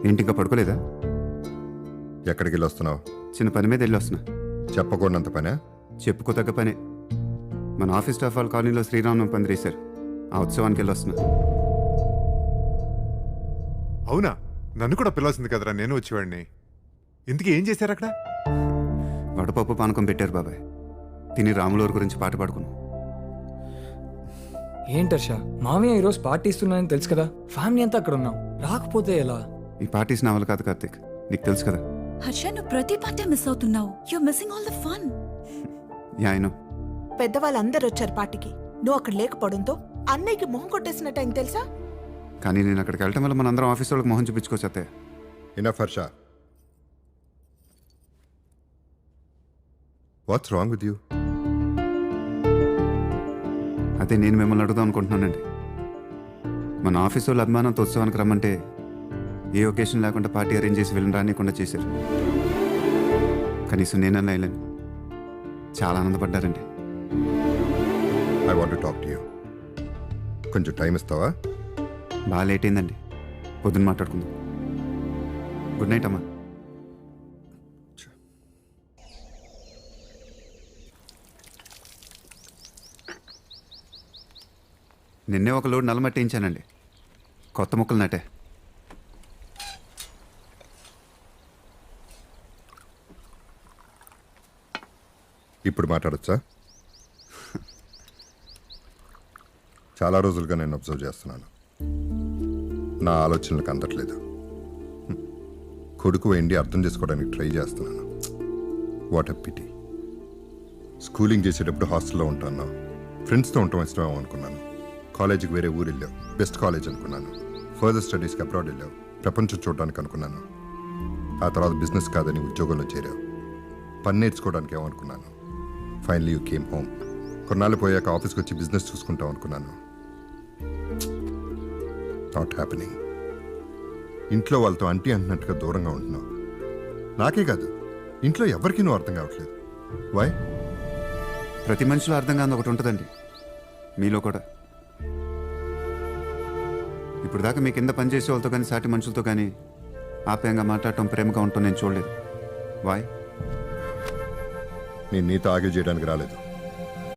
ఏంటి ఇంకా పడుకోలేదా? ఎక్కడికి వెళ్ళి వస్తున్నావు? చిన్న పని మీద వెళ్ళి వస్తున్నా. చెప్పకూడనంత పనే? చెప్పుకోతగ్గ పనే. మన ఆఫీస్ స్టాఫ్ వాళ్ళ కాలనీలో శ్రీరామనవమి పందిరేశారు. ఆ ఉత్సవానికి వెళ్ళి వస్తున్నా. అవునా? నన్ను కూడా పిలవాల్సింది కదరా, నేను వచ్చేవాడిని. ఇందుకు ఏం చేశారు అక్కడ? వడపప్పు పానకం పెట్టారు బాబాయ్. తిని రాములూరు గురించి పాట పాడుకున్నాం. ఏంటర్ష, మామయ్య ఈరోజు పార్టీ ఇస్తున్నానని తెలుసు కదా, ఫ్యామిలీ అంతా అక్కడ ఉన్నాం, రాకపోతే ఎలా? ఈ పార్టీస్ నా వల్ల కాదు కార్తీక్, నీకు తెలుసు కదా. హర్ష, నువ్వు ప్రతి పార్టీ మిస్ అవుతున్నావు. You missing all the fun. Yeah I know. పెద్దవాళ్ళందరూ వచ్చారు పార్టీకి. నువ్వు అక్కడ లేకపోవడంతో అన్నయ్యకి మొహం కొట్టేసినట్టు ఆయన తెలుసా? కానీ నేను అక్కడికి వెళ్ళటం వల్ల మనందరం ఆఫీస్ వాళ్ళకి మొహం చూపించుకోవచ్చు అత్తయ్య. Enough Harsha. What's wrong with you? అదే నేను మిమ్మల్ని అడుగుదాం అనుకుంటున్నానండి. మన ఆఫీస్ వాళ్ళు అభిమానంతో ఉత్సవానికి రమ్మంటే ఏ ఒకేషన్ లేకుండా పార్టీ అరేంజ్ చేసి వెళ్ళని రానియకుండా చేశారు. కనీసం నేనన్నా వెళ్ళాను. చాలా ఆనందపడ్డారండి. I want to talk to you. కొంచెం టైం ఇస్తావా? బాగా లేట్ అయిందండి, పొద్దున్న మాట్లాడుకుందాం. గుడ్ నైట్ అమ్మా. నిన్నే ఒక లోడ్ నల్లమట్టి వేయించానండి. కొత్త మొక్కలు నాటే. ఇప్పుడు మాట్లాడొచ్చా? చాలా రోజులుగా నేను అబ్జర్వ్ చేస్తున్నాను. నా ఆలోచనలకు అందట్లేదు. కొడుకు ఎండి అర్థం చేసుకోవడానికి ట్రై చేస్తున్నాను. What a PT. స్కూలింగ్ చేసేటప్పుడు హాస్టల్లో ఉంటాను. ఫ్రెండ్స్తో ఉండటం ఇష్టమేమో అనుకున్నాను. కాలేజీకి వేరే ఊరు వెళ్ళావు, బెస్ట్ కాలేజ్ అనుకున్నాను. ఫర్దర్ స్టడీస్కి అబ్రాడ్ వెళ్ళావు, ప్రపంచం చూడడానికి అనుకున్నాను. ఆ తర్వాత బిజినెస్ కాదని ఉద్యోగంలో చేరావు. పని నేర్చుకోవడానికి ఏమనుకున్నాను. Finally you came home. కొన్నాళ్ళు పోయాక ఆఫీస్కి వచ్చి బిజినెస్ చూసుకుంటాం అనుకున్నాను. Not happening. ఇంట్లో వాళ్ళతో అంటీ అంటున్నట్టుగా దూరంగా ఉంటున్నావు. నాకే కాదు, ఇంట్లో ఎవరికీ నువ్వు అర్థం కావట్లేదు. వై? ప్రతి మనిషిలో అర్థం కాని ఒకటి ఉంటుందండి, మీలో కూడా. ఇప్పుడు దాకా మీ కింద పనిచేసే వాళ్ళతో కానీ సాటి మనుషులతో కానీ ఆప్యాయంగా మాట్లాడటం, ప్రేమగా ఉండటం నేను చూడలేదు. వాయ్? నేను నీతో ఆగే చేయడానికి రాలేదు.